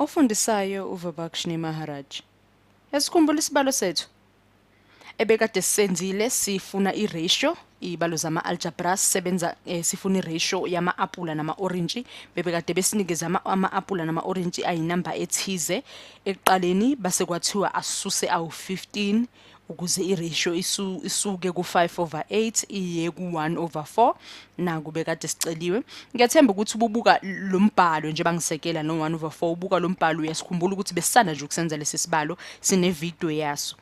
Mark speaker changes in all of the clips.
Speaker 1: Ofundisayo uVibhakshini Maharaj. Yasikhumbula isibalo sethu. Ebekade sisenzile sifuna iratio, ibalo zama algebra sisebenza sifuna iratio yama apula nama orange. Bebekade besinikeza ama apula nama orange ayinamba ethize. Ekuqaleni base kwathiwa asuse awu15 ukuze iratio isuke ku5/8 iye ku1/4 naku bekade siceliwe. Ngiyathemba ukuthi ububuka lo mbhalo nje bangisekela no1/4 ubuka lo mbhalo uyasikhumbula ukuthi besisanda nje ukusenza lesi sibalo sine video yaso.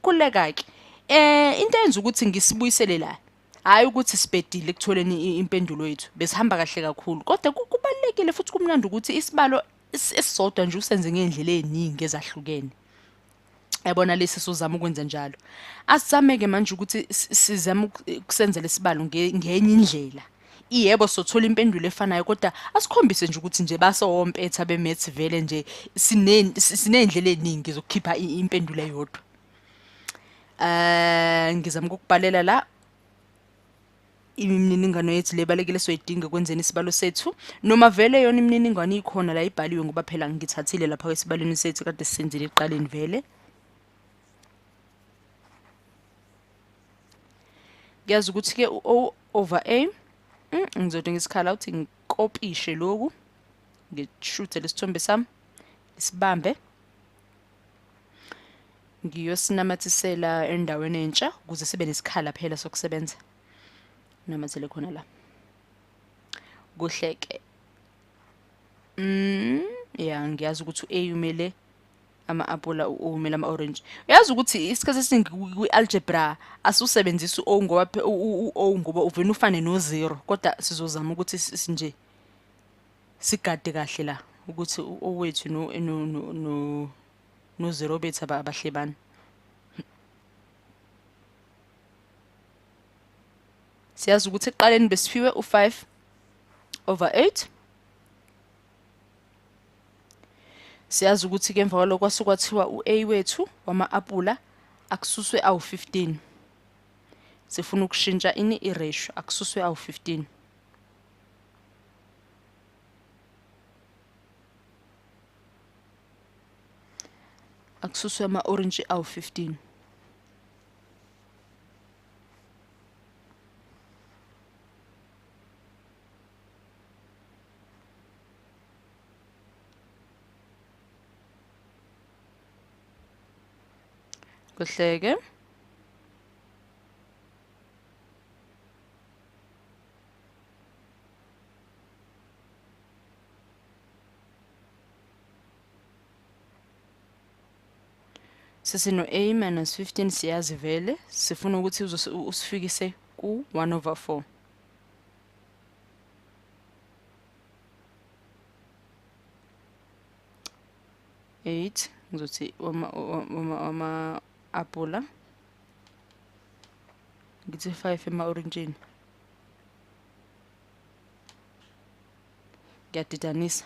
Speaker 1: Kuleka ke into enza ukuthi ngisibuyisele la hayi ukuthi sibedile ekutholeni impendulo yethu besihamba kahle kakhulu kodwa kubalekile futhi kumnandi ukuthi isibalo esisodwa nje usenze ngendlela eziningi ezahlukene. Yabona lesi sizama ukwenza njalo. Asizameke manje ukuthi sizama ukusenza lesibalo ngenye indlela. Yebo sothola impendulo efanayo kodwa asikhombise nje ukuthi nje basowompetha bemaths vele nje sinendlela eziningi zokukhipha impendulo eyodwa. Ngizama ukubhalela la imininingwane yethu lebalekile soyidinga kwenzeni isibalo sethu noma vele yona imininingwane ikhona la ibhaliwe ngoba phela ngithathile lapha kwesibaleni sethu kade sisenzile eqaleni vele. Ngiyazi ukuthi ke O/A ngizodinga isikhala ukuthi ngikopishe lokhu ngishuthe lesithombe sami isibambe ngiyosinamathisela endaweni entsha ukuze sibe nesikhala phela sokusebenza. Namathele khona la. Kuhleke. Yeah ngiyazi ukuthi uA umele ama-apula umele ama-orange. Uyazi ukuthi isikhathi esiningi kwi-algebra asusebenzisa u-O ngoba u-O ngoba uvena ufane no0 kodwa sizozama ukuthi sinje sigade kahle la ukuthi u-O wethu no0 bethu abahlebani. Siyazi ukuthi ekuqaleni besifiwe u5/8. Siyazi ukuthi ke emva kwalokho kwasukwathiwa uA wethu wama-apula akususwe awu15. Sifuna ukushintsha ini iratio akususwe awu15. Akususwe ama-orange awu15. Kuhleke. Sesino A minus 15 siyazi vele sifuna ukuthi usifikise ku1/4. Eight ngizothi wama apula ngithi 5 ema-orangeni ngiyadidanisa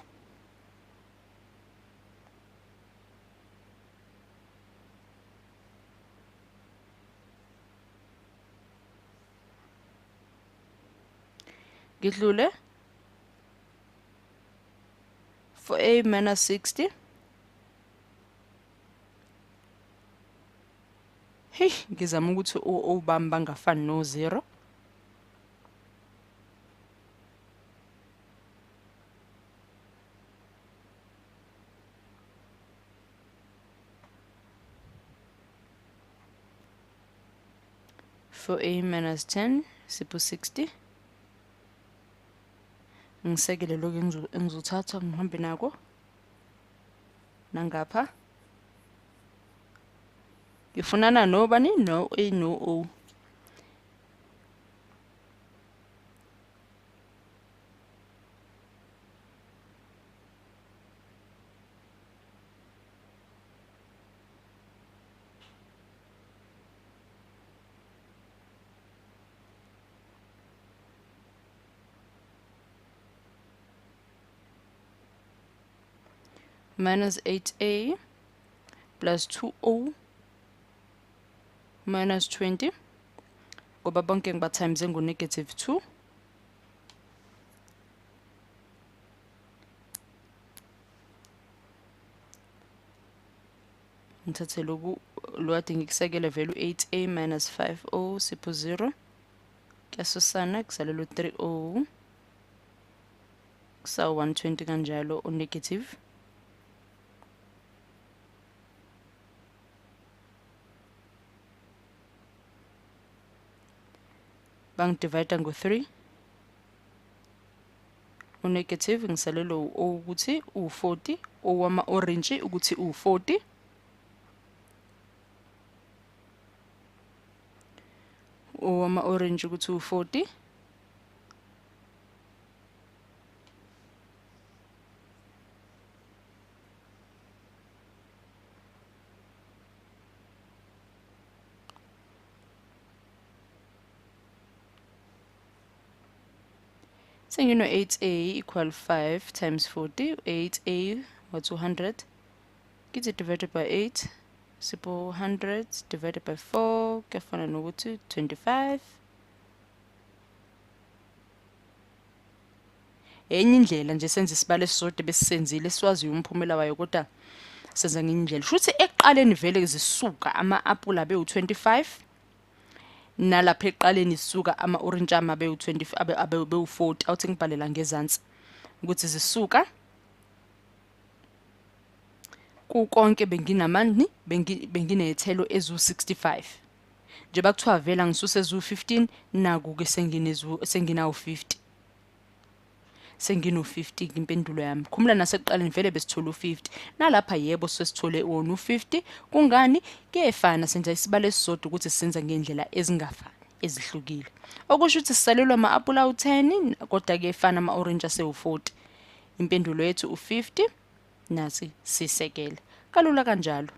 Speaker 1: ngidlule for A minus 60. Hey, ngizama ukuthi ubami bangafani no0. For A minus 10 sipho 60. Ngisekele lokho engizothatha ngihambe nako nangapha. Ngifunana nobani no A no O. Minus 8A plus 2O minus 20 ngoba bonke ngiba times -2 ngithathe loku lo ade ngikusekele value 8a minus 5o sipho 0 kuyasusana kusale lo 3o kusa 120 kanjalo o negative bangidivide ngo3 o negative ngisale lo o ukuthi u40 owama orange ukuthi u40 owama orange ukuthi u40 sengino 8a equal 5 times 40 8a what 200 kithi divided by 8 sipho 100 divided by 4 kuyafana nokuthi 25 enye indlela nje senze isibalo esisodwa besisenzile siwaziyo umphumela wayo kodwa senza ngenye indlela futhi ekuqaleni vele zisuka ama-apula bewu25 nalapha eqaleni sisuka ama-orange ama bewu20 bewu40 awuthi ngibhalela ngezansi ukuthi zisuka kukonke benginamani benginezithelo ezu65 njengoba kuthiwa vela ngisuse ezu15 naku-ke senginawu50 sengino50 impendulo yami khumula nasekuqaleni vele besithola u50 nalapha yebo sesithole wona u50 kungani kuyefana senza isibalo esisodwa ukuthi sisenza ngendlela ezingafani ezihlukile okusho ukuthi sisalelwa ama-apula awu10 kodwa kuyefana ama-orange asewu40 impendulo yethu u50 nasi sisekele kalula kanjalo